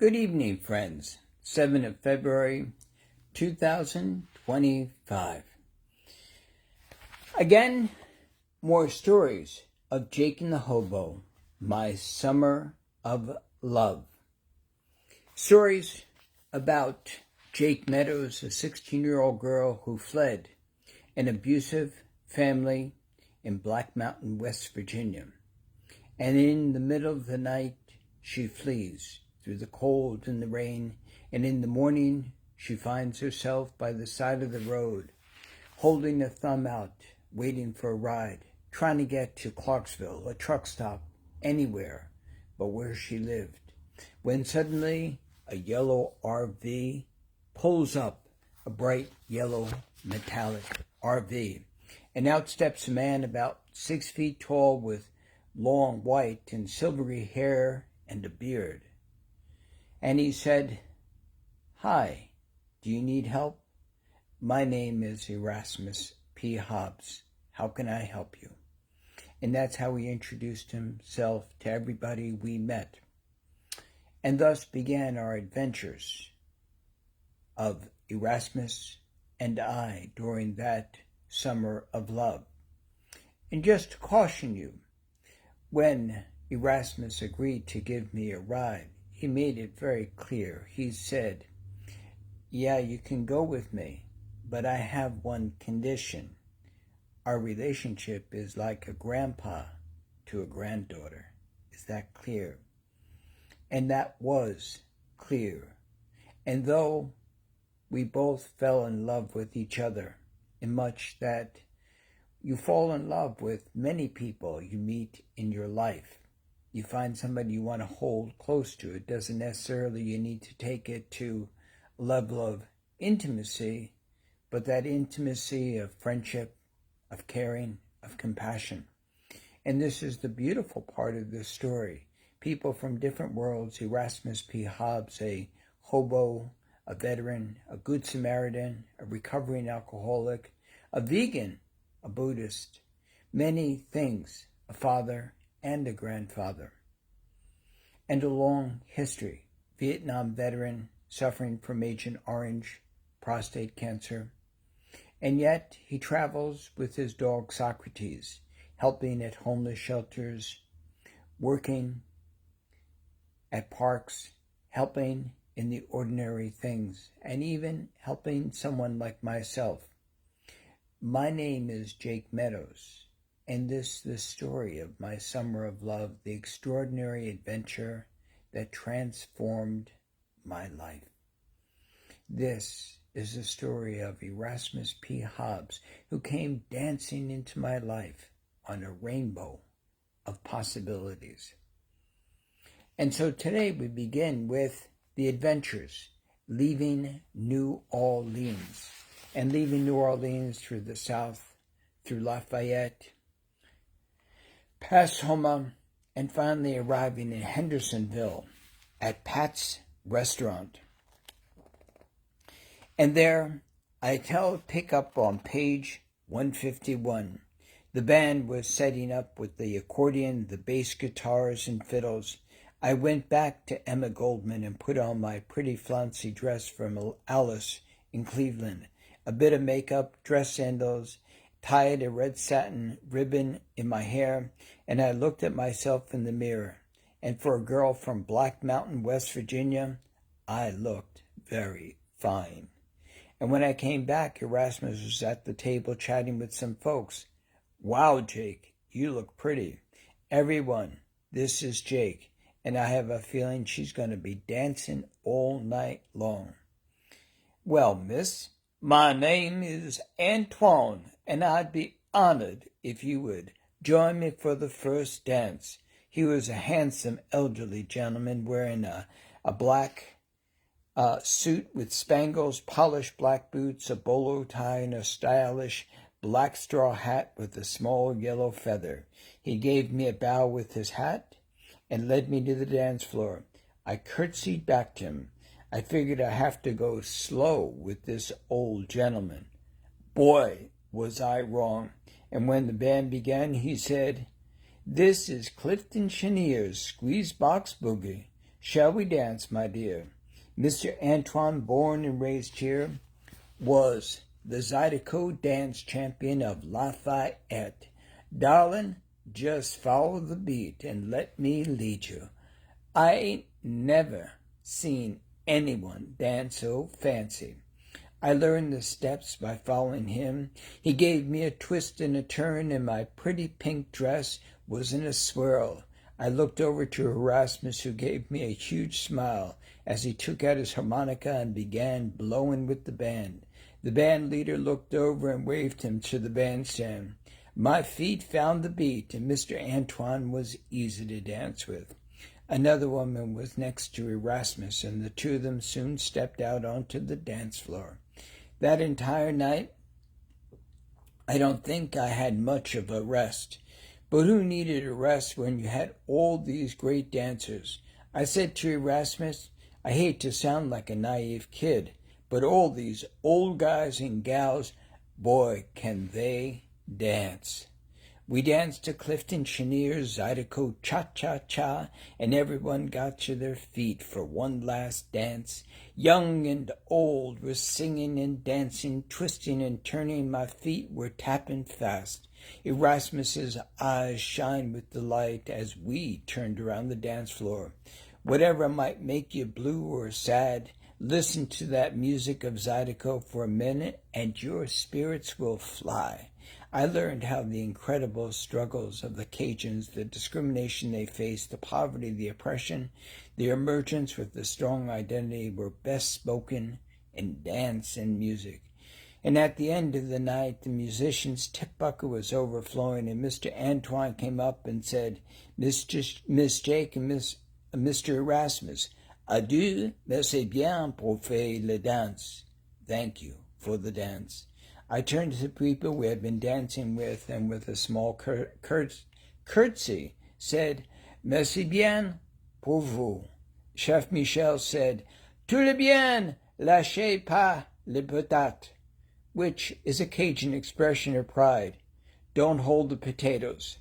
Good evening, friends. 7th of February, 2025. Again, more stories of Jake and the Hobo, my summer of love. Stories about Jake Meadows, a 16-year-old girl who fled an abusive family in Black Mountain, West Virginia. And in the middle of the night, she flees through the cold and the rain, and in the morning she finds herself by the side of the road, holding a thumb out, waiting for a ride, trying to get to Clarksville, a truck stop, anywhere but where she lived, when suddenly a yellow RV pulls up, a bright yellow metallic RV, and out steps a man about 6 feet tall with long white and silvery hair and a beard. And he said, "Hi, do you need help? My name is Erasmus P. Hobbs. How can I help you?" And that's how he introduced himself to everybody we met. And thus began our adventures of Erasmus and I during that summer of love. And just to caution you, when Erasmus agreed to give me a ride, he made it very clear. He said, "Yeah, you can go with me, but I have one condition. Our relationship is like a grandpa to a granddaughter. Is that clear?" And that was clear. And though we both fell in love with each other, in much that you fall in love with many people you meet in your life, you find somebody you want to hold close to. It doesn't necessarily you need to take it to a level of intimacy, but that intimacy of friendship, of caring, of compassion. And this is the beautiful part of this story. People from different worlds, Erasmus P. Hobbs, a hobo, a veteran, a good Samaritan, a recovering alcoholic, a vegan, a Buddhist, many things, a father and a grandfather, and a long history. Vietnam veteran suffering from Agent Orange, prostate cancer, and yet he travels with his dog Socrates, helping at homeless shelters, working at parks, helping in the ordinary things, and even helping someone like myself. My name is Jake Meadows, and this is the story of my summer of love, the extraordinary adventure that transformed my life. This is the story of Erasmus P. Hobbs, who came dancing into my life on a rainbow of possibilities. And so today we begin with the adventures, leaving New Orleans, and leaving New Orleans through the south, through Lafayette, past Houma, and finally arriving in Hendersonville at Pat's Restaurant. And there I pick up on page 151. The band was setting up with the accordion, the bass guitars, and fiddles. I went back to Emma Goldman and put on my pretty flouncy dress from Alice in Cleveland, a bit of makeup, dress sandals, tied a red satin ribbon in my hair, and I looked at myself in the mirror. And for a girl from Black Mountain, West Virginia, I looked very fine. And when I came back, Erasmus was at the table chatting with some folks. "Wow, Jake, you look pretty." "Everyone, this is Jake, and I have a feeling she's going to be dancing all night long." "Well, miss, my name is Antoine, and I'd be honored if you would join me for the first dance." He was a handsome elderly gentleman wearing a black suit with spangles, polished black boots, a bolo tie, and a stylish black straw hat with a small yellow feather. He gave me a bow with his hat and led me to the dance floor. I curtsied back to him. I figured I have to go slow with this old gentleman. Boy, was I wrong. And when the band began, he said, "This is Clifton Chenier's Squeeze Box Boogie. Shall we dance, my dear? Mr. Antoine, born and raised here, was the Zydeco dance champion of Lafayette. Darling, just follow the beat and let me lead you. I ain't never seen anyone dance so fancy. I learned the steps by following him. He gave me a twist and a turn, and my pretty pink dress was in a swirl. I looked over to Erasmus, who gave me a huge smile as he took out his harmonica and began blowing with the band. The band leader looked over and waved him to the bandstand. My feet found the beat, and Mr. Antoine was easy to dance with. Another woman was next to Erasmus, and the two of them soon stepped out onto the dance floor. That entire night, I don't think I had much of a rest. But who needed a rest when you had all these great dancers? I said to Erasmus, I hate to sound like a naive kid, but all these old guys and gals, boy, can they dance. We danced to Clifton Cheniere's Zydeco Cha-Cha-Cha, and everyone got to their feet for one last dance. Young and old were singing and dancing, twisting and turning. My feet were tapping fast. Erasmus's eyes shined with delight as we turned around the dance floor. Whatever might make you blue or sad, listen to that music of Zydeco for a minute and your spirits will fly. I learned how the incredible struggles of the Cajuns, the discrimination they faced, the poverty, the oppression, their emergence with a strong identity were best spoken in dance and music. And at the end of the night, the musician's tip bucket was overflowing, and Mr. Antoine came up and said, Miss Jake and Mr. Erasmus, adieu, merci bien pour faire le danse. Thank you for the dance. I turned to the people we had been dancing with, and with a small curtsy, said, Merci bien pour vous. Chef Michel said, Tout le bien, lâchez pas les patates, which is a Cajun expression of pride. Don't hold the potatoes.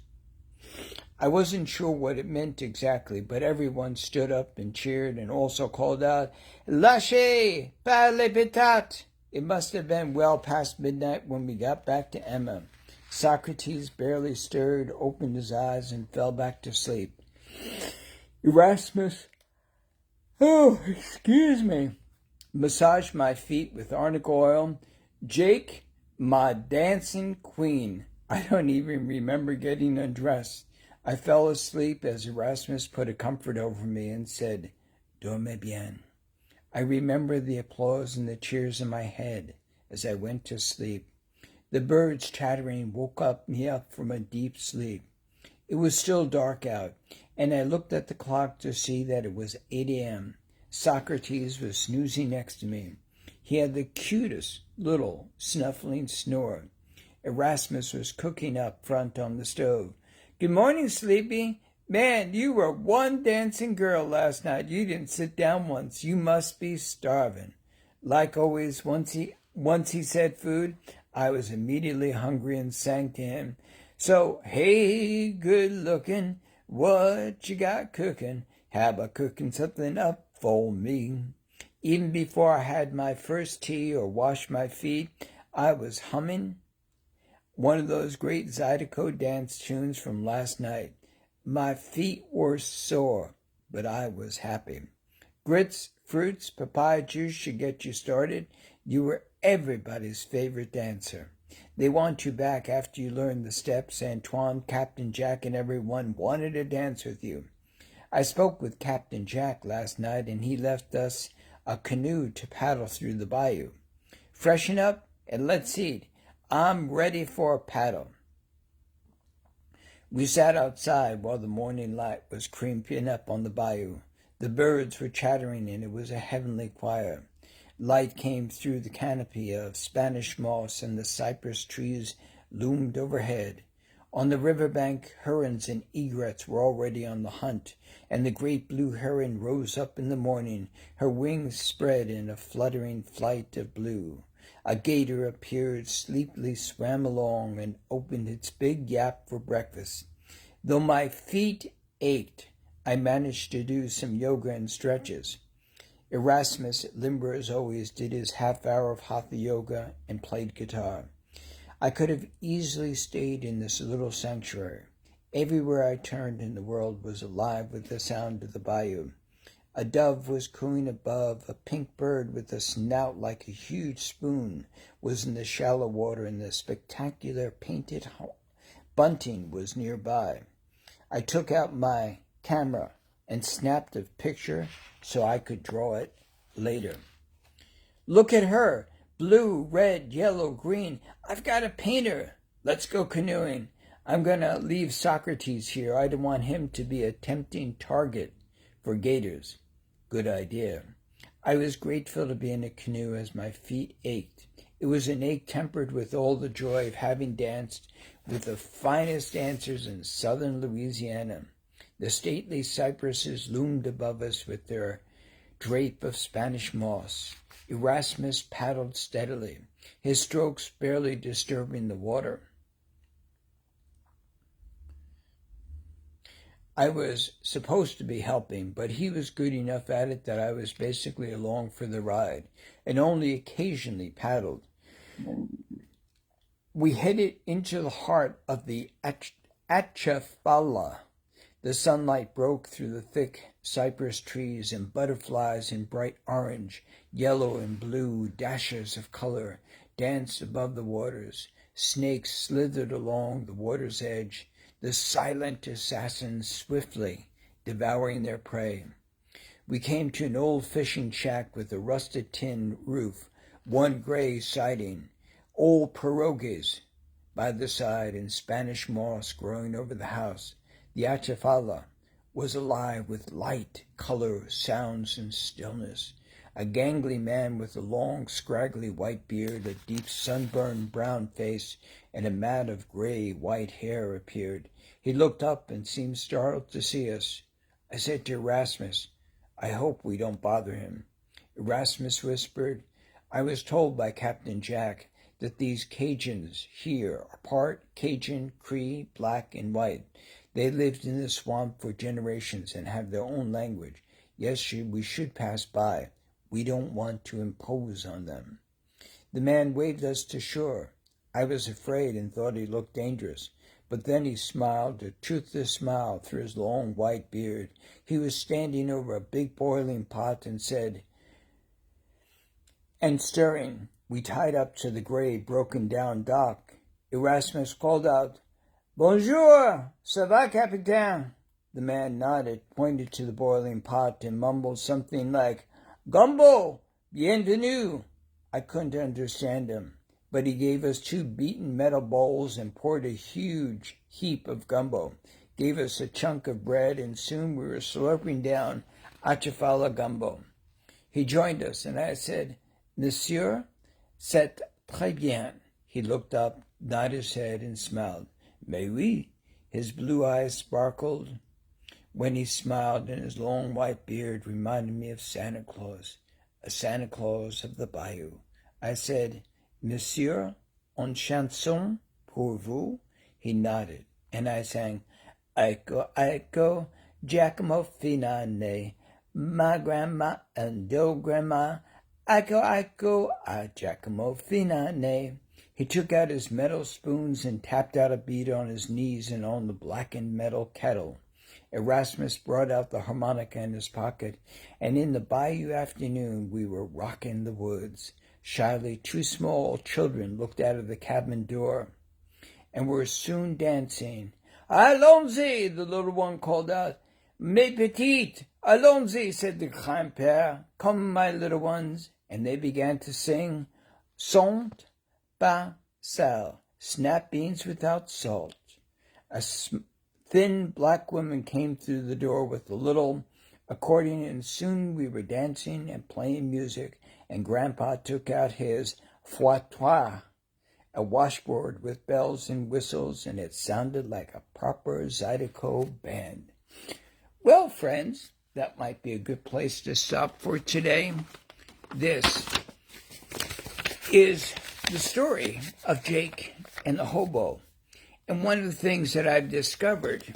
I wasn't sure what it meant exactly, but everyone stood up and cheered and also called out, Lâchez pas les patates. It must have been well past midnight when we got back to Emma. Socrates barely stirred, opened his eyes, and fell back to sleep. Erasmus, massaged my feet with arnica oil. Jake, my dancing queen. I don't even remember getting undressed. I fell asleep as Erasmus put a comfort over me and said, Dormez bien. I remember the applause and the cheers in my head as I went to sleep. The birds chattering woke me up from a deep sleep. It was still dark out, and I looked at the clock to see that it was 8 a.m. Socrates was snoozing next to me. He had the cutest little snuffling snore. Erasmus was cooking up front on the stove. Good morning, Sleepy. Man, you were one dancing girl last night. You didn't sit down once. You must be starving. Like always, once he said food, I was immediately hungry and sang to him. So, hey, good looking, what you got cooking? How about cooking something up for me? Even before I had my first tea or washed my feet, I was humming one of those great Zydeco dance tunes from last night. My feet were sore, but I was happy. Grits, fruits, papaya juice should get you started. You were everybody's favorite dancer. They want you back after you learn the steps. Antoine, Captain Jack, and everyone wanted to dance with you. I spoke with Captain Jack last night, and he left us a canoe to paddle through the bayou. Freshen up and let's eat. I'm ready for a paddle. We sat outside while the morning light was creeping up on the bayou. The birds were chattering, and it was a heavenly choir. Light came through the canopy of Spanish moss, and the cypress trees loomed overhead. On the riverbank, herons and egrets were already on the hunt, and the great blue heron rose up in the morning, her wings spread in a fluttering flight of blue. A gator appeared, sleepily swam along, and opened its big yap for breakfast. Though my feet ached, I managed to do some yoga and stretches. Erasmus at Limber, as always, did his half-hour of hatha yoga and played guitar. I could have easily stayed in this little sanctuary. Everywhere I turned in the world was alive with the sound of the bayou. A dove was cooing above, a pink bird with a snout like a huge spoon was in the shallow water, and the spectacular painted bunting was nearby. I took out my camera and snapped a picture so I could draw it later. Look at her! Blue, red, yellow, green. I've got a painter. Let's go canoeing. I'm going to leave Socrates here. I don't want him to be a tempting target for gators. Good idea. I was grateful to be in a canoe as my feet ached. It was an ache tempered with all the joy of having danced with the finest dancers in southern Louisiana. The stately cypresses loomed above us with their drape of Spanish moss. Erasmus paddled steadily, his strokes barely disturbing the water. I was supposed to be helping, but he was good enough at it that I was basically along for the ride and only occasionally paddled. We headed into the heart of the Atchafalaya. The sunlight broke through the thick cypress trees, and butterflies in bright orange, yellow, and blue dashes of color danced above the waters. Snakes slithered along the water's edge, the silent assassins swiftly devouring their prey. We came to an old fishing shack with a rusted tin roof, one gray siding, old pirogues by the side, and Spanish moss growing over the house. The Atchafalaya was alive with light, color, sounds, and stillness. A gangly man with a long, scraggly white beard, a deep sunburned brown face, and a mat of gray-white hair appeared. He looked up and seemed startled to see us. I said to Erasmus, "I hope we don't bother him." Erasmus whispered, "I was told by Captain Jack that these Cajuns here are part Cajun, Cree, black, and white. They lived in the swamp for generations and have their own language. Yes, we should pass by. We don't want to impose on them." The man waved us to shore. I was afraid and thought he looked dangerous. But then he smiled, a toothless smile through his long white beard. He was standing over a big boiling pot and stirring. We tied up to the gray, broken-down dock. Erasmus called out, "Bonjour, ça va, capitaine?" The man nodded, pointed to the boiling pot, and mumbled something like, "Gumbo, bienvenue." I couldn't understand him, but he gave us 2 beaten metal bowls and poured a huge heap of gumbo, gave us a chunk of bread, and soon we were slurping down Atchafalaya gumbo. He joined us, and I said, "Monsieur, c'est très bien." He looked up, nodded his head, and smiled. "Mais oui." His blue eyes sparkled when he smiled, and his long white beard reminded me of Santa Claus, a Santa Claus of the bayou. I said, "Monsieur, une chanson pour vous?" He nodded, and I sang, "Aiko, aiko, Giacomo Finane, ma grandma and your grandma, aiko, aiko, Giacomo Finane." He took out his metal spoons and tapped out a beat on his knees and on the blackened metal kettle. Erasmus brought out the harmonica in his pocket, and in the bayou afternoon we were rocking the woods. Shyly, 2 small children looked out of the cabin door and were soon dancing. "Allons-y," the little one called out. "Mes petites, allons-y," said the grand-père. "Come, my little ones." And they began to sing, "Sont pas sal," snap beans without salt. A thin black woman came through the door with a little accordion, and soon we were dancing and playing music, and Grandpa took out his fouettoir, a washboard with bells and whistles, and it sounded like a proper Zydeco band. Well, friends, that might be a good place to stop for today. This is the story of Jake and the hobo. And one of the things that I've discovered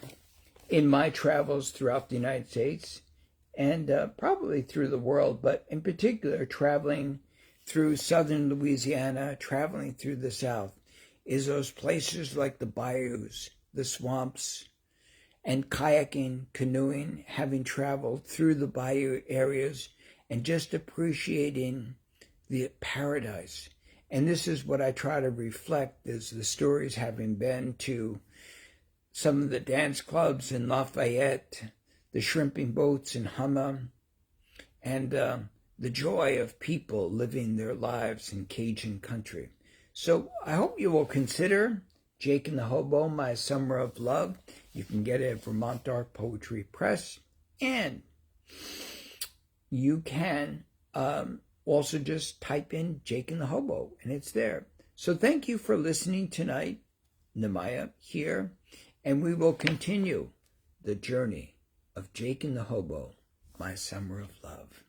in my travels throughout the United States and probably through the world, but in particular traveling through southern Louisiana, traveling through the South, is those places like the bayous, the swamps, and kayaking, canoeing, having traveled through the bayou areas and just appreciating the paradise. And this is what I try to reflect is the stories, having been to some of the dance clubs in Lafayette, the shrimping boats in Humma, and the joy of people living their lives in Cajun country. So I hope you will consider Jake and the Hobo, My Summer of Love. You can get it at Vermont Dark Poetry Press. And you can also just type in Jake and the Hobo, and it's there. So thank you for listening tonight. Namaya here. And we will continue the journey of Jake and the Hobo, My Summer of Love.